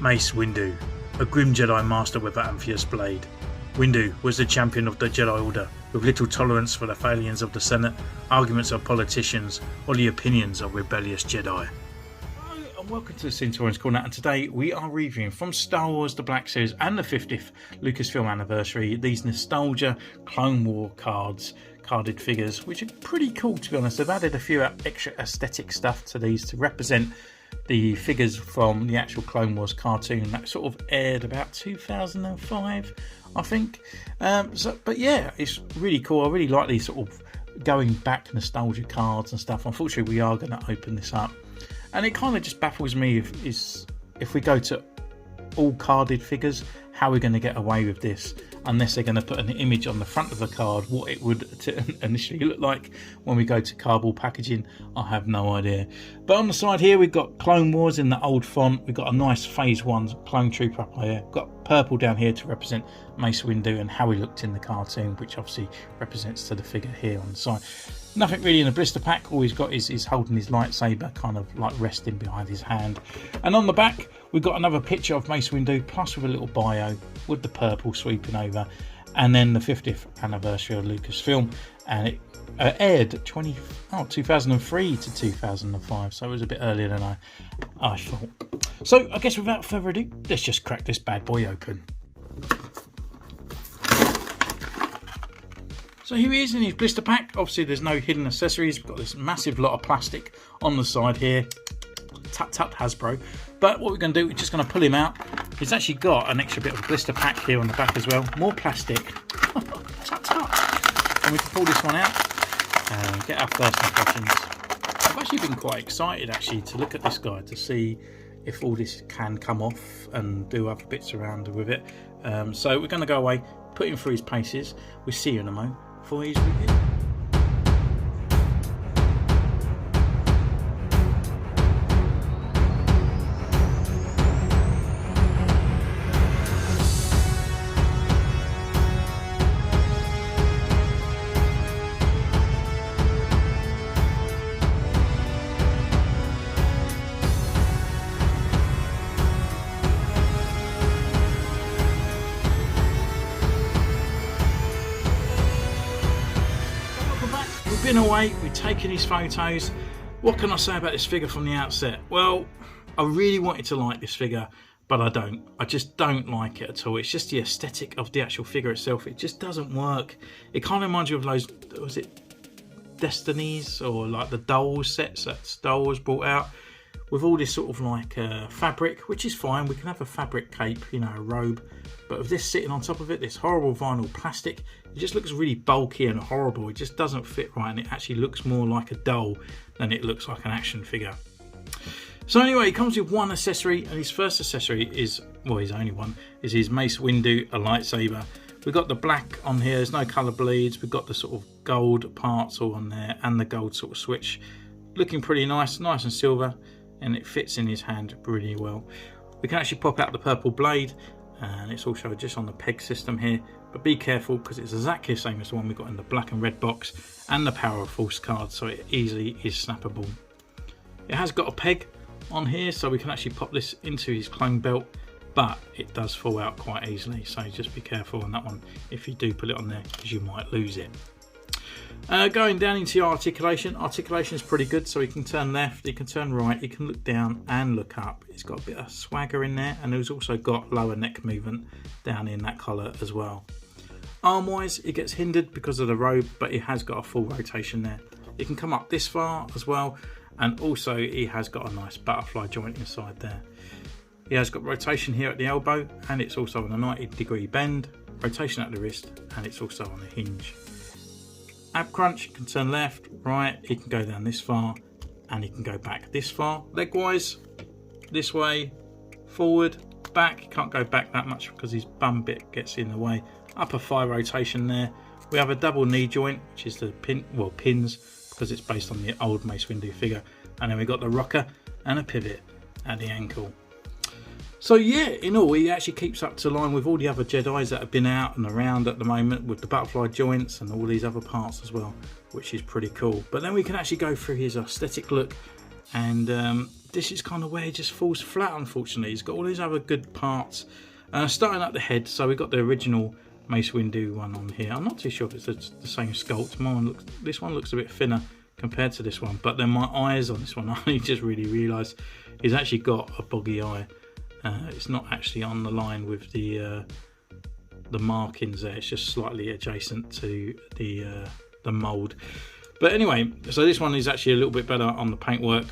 Mace Windu, a grim Jedi master with an amphious blade. Windu was the champion of the Jedi Order, with little tolerance for the failings of the Senate, arguments of politicians, or the opinions of rebellious Jedi. Hello and welcome to the Centurions Corner, and today we are reviewing from Star Wars The Black Series and the 50th Lucasfilm anniversary these nostalgia Clone War carded figures, which are pretty cool to be honest. They've added a few extra aesthetic stuff to these to represent the figures from the actual Clone Wars cartoon that sort of aired about 2005, I think. But yeah, it's really cool. I really like these sort of going back nostalgia cards and stuff. Unfortunately, we are going to open this up, and it kind of just baffles me if we go to all carded figures, how we're going to get away with this unless they're going to put an image on the front of the card, what it would initially look like when we go to cardboard packaging. I have no idea. But on the side here we've got Clone Wars in the old font. We've got a nice Phase 1 clone trooper up here. We've got purple down here to represent Mace Windu and how he looked in the cartoon, which obviously represents to the figure here on the side. Nothing really in a blister pack. All he's got is he's holding his lightsaber kind of like resting behind his hand. And on the back we've got another picture of Mace Windu, plus with a little bio with the purple sweeping over, and then the 50th anniversary of Lucasfilm, and it aired 2003 to 2005, so it was a bit earlier than I thought. So I guess without further ado, let's just crack this bad boy open. So here he is in his blister pack. Obviously there's no hidden accessories. We've got this massive lot of plastic on the side here. Tut tut Hasbro. But what we're going to do, we're just going to pull him out. He's actually got an extra bit of blister pack here on the back as well. More plastic. Tut tut. And we can pull this one out and get our first impressions. I've actually been quite excited actually to look at this guy to see if all this can come off and do other bits around with it. So we're going to go away, put him through his paces. We'll see you in a moment for his review. Been away, we've taken his photos. What can I say about this figure from the outset? Well, I really wanted to like this figure, but I don't. I just don't like it at all. It's just the aesthetic of the actual figure itself. It just doesn't work. It kind of reminds you of those, was it Destinies or like the Dolls sets that Star Wars brought out with all this sort of like fabric, which is fine. We can have a fabric cape, you know, a robe. But with this sitting on top of it, this horrible vinyl plastic, it just looks really bulky and horrible. It just doesn't fit right, and it actually looks more like a doll than it looks like an action figure. So anyway, it comes with one accessory, and his first accessory is, well, his only one, is his Mace Windu, a lightsaber. We've got the black on here, there's no colour bleeds. We've got the sort of gold parts all on there, and the gold sort of switch. Looking pretty nice and silver, and it fits in his hand really well. We can actually pop out the purple blade, and it's also just on the peg system here, but be careful because it's exactly the same as the one we got in the black and red box, and the Power of Force card, so it easily is snappable. It has got a peg on here, so we can actually pop this into his clone belt, but it does fall out quite easily, so just be careful on that one if you do put it on there, because you might lose it. Going down into your articulation is pretty good, so he can turn left, he can turn right, he can look down and look up. It's got a bit of swagger in there, and he's also got lower neck movement down in that collar as well. Arm wise, it gets hindered because of the robe, but he has got a full rotation there. It can come up this far as well, and also he has got a nice butterfly joint inside there. He has got rotation here at the elbow, and it's also on a 90-degree bend, rotation at the wrist, and it's also on a hinge. Ab crunch, can turn left, right, he can go down this far, and he can go back this far. Leg wise, this way, forward, back. He can't go back that much because his bum bit gets in the way. Upper thigh rotation there. We have a double knee joint, which is the pins, because it's based on the old Mace Windu figure. And then we've got the rocker and a pivot at the ankle. So yeah, in all, he actually keeps up to line with all the other Jedis that have been out and around at the moment, with the butterfly joints and all these other parts as well, which is pretty cool. But then we can actually go through his aesthetic look and this is kind of where it just falls flat, unfortunately. It's got all these other good parts. Starting at the head, so we've got the original Mace Windu one on here. I'm not too sure if it's the same sculpt. This one looks a bit thinner compared to this one, but then my eyes on this one, I just really realised he's actually got a boggy eye. It's not actually on the line with the markings there. It's just slightly adjacent to the mould. But anyway, so this one is actually a little bit better on the paintwork.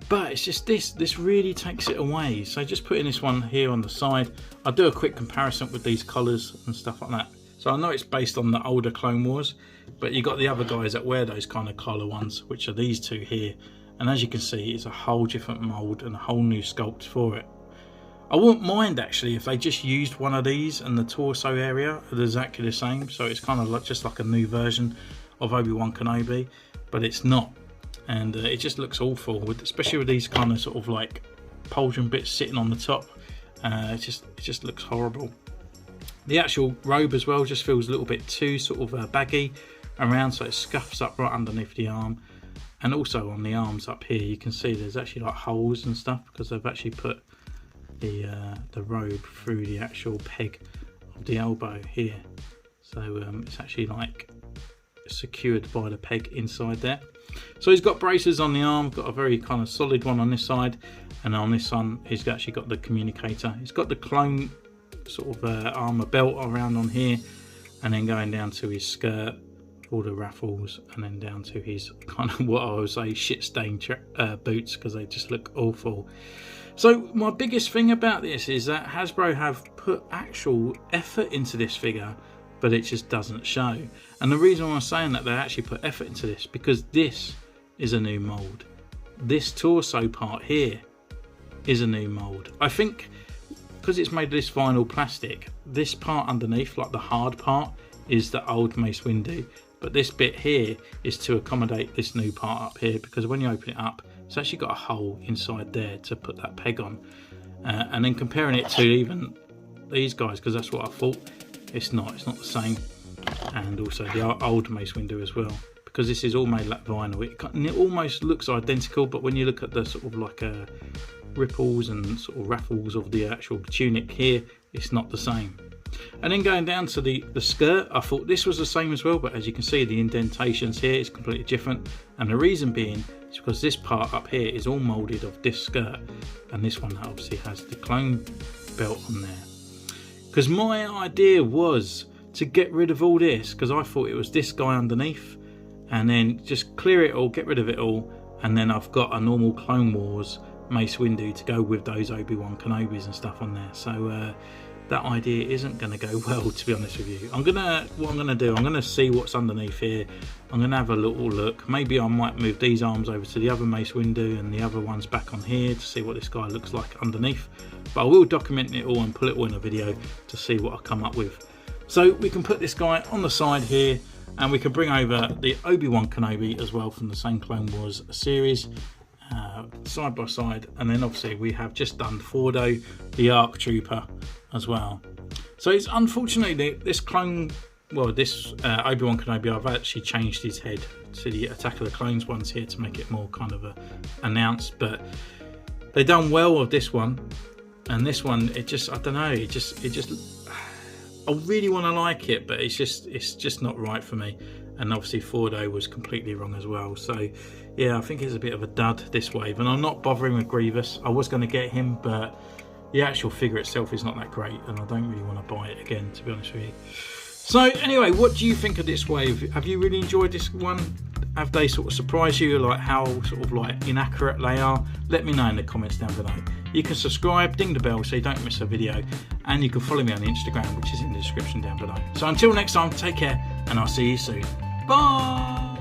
But it's just this really takes it away. So just putting this one here on the side, I'll do a quick comparison with these collars and stuff like that. So I know it's based on the older Clone Wars, but you got the other guys that wear those kind of collar ones, which are these two here. And as you can see, it's a whole different mould and a whole new sculpt for it. I wouldn't mind actually if they just used one of these and the torso area are exactly the same. So it's kind of like just like a new version of Obi-Wan Kenobi, but it's not. And it just looks awful, especially with these kind of sort of like pauldron bits sitting on the top. It just looks horrible. The actual robe as well just feels a little bit too sort of baggy around, so it scuffs up right underneath the arm. And also on the arms up here, you can see there's actually like holes and stuff because they've actually put the robe through the actual peg of the elbow here. So it's actually like secured by the peg inside there. So he's got braces on the arm, got a very kind of solid one on this side, and on this one he's actually got the communicator. He's got the clone sort of armor belt around on here, and then going down to his skirt, all the raffles, and then down to his kind of what I would say shit stained boots, because they just look awful. So my biggest thing about this is that Hasbro have put actual effort into this figure, but it just doesn't show. And the reason why I'm saying that they actually put effort into this, because this is a new mould. This torso part here is a new mould. I think because it's made of this vinyl plastic, this part underneath, like the hard part, is the old Mace Windu. But this bit here is to accommodate this new part up here, because when you open it up, it's actually got a hole inside there to put that peg on. And then comparing it to even these guys, because that's what I thought, it's not the same. And also the old Mace Windu as well, because this is all made like vinyl. It almost looks identical, but when you look at the sort of like ripples and sort of raffles of the actual tunic here, it's not the same. And then going down to the skirt, I thought this was the same as well, but as you can see, the indentations here is completely different. And the reason being is because this part up here is all moulded of this skirt, and this one obviously has the clone belt on there. Because my idea was to get rid of all this, because I thought it was this guy underneath, and then just clear it all, get rid of it all, and then I've got a normal Clone Wars Mace Windu to go with those Obi-Wan Kenobis and stuff on there. So that idea isn't going to go well, to be honest with you. What I'm gonna do, I'm gonna see what's underneath here. I'm gonna have a little look. Maybe I might move these arms over to the other Mace Windu and the other ones back on here to see what this guy looks like underneath. But I will document it all and put it all in a video to see what I come up with. So we can put this guy on the side here, and we can bring over the Obi-Wan Kenobi as well from the same Clone Wars series, side by side. And then obviously we have just done Fordo, the ARC Trooper as well. So it's unfortunately this Obi-Wan Kenobi, I've actually changed his head to the Attack of the Clones ones here to make it more kind of announced, but they've done well with this one. And this one, I don't know, it just I really want to like it, but it's just not right for me. And obviously Fordo was completely wrong as well. So yeah, I think it's a bit of a dud this wave, and I'm not bothering with Grievous. I was going to get him, but the actual figure itself is not that great, and I don't really want to buy it again, to be honest with you. So anyway, what do you think of this wave? Have you really enjoyed this one? Have they sort of surprised you, like how sort of like inaccurate they are? Let me know in the comments down below. You can subscribe, ding the bell so you don't miss a video, and you can follow me on Instagram, which is in the description down below. So until next time, take care, and I'll see you soon. Bye!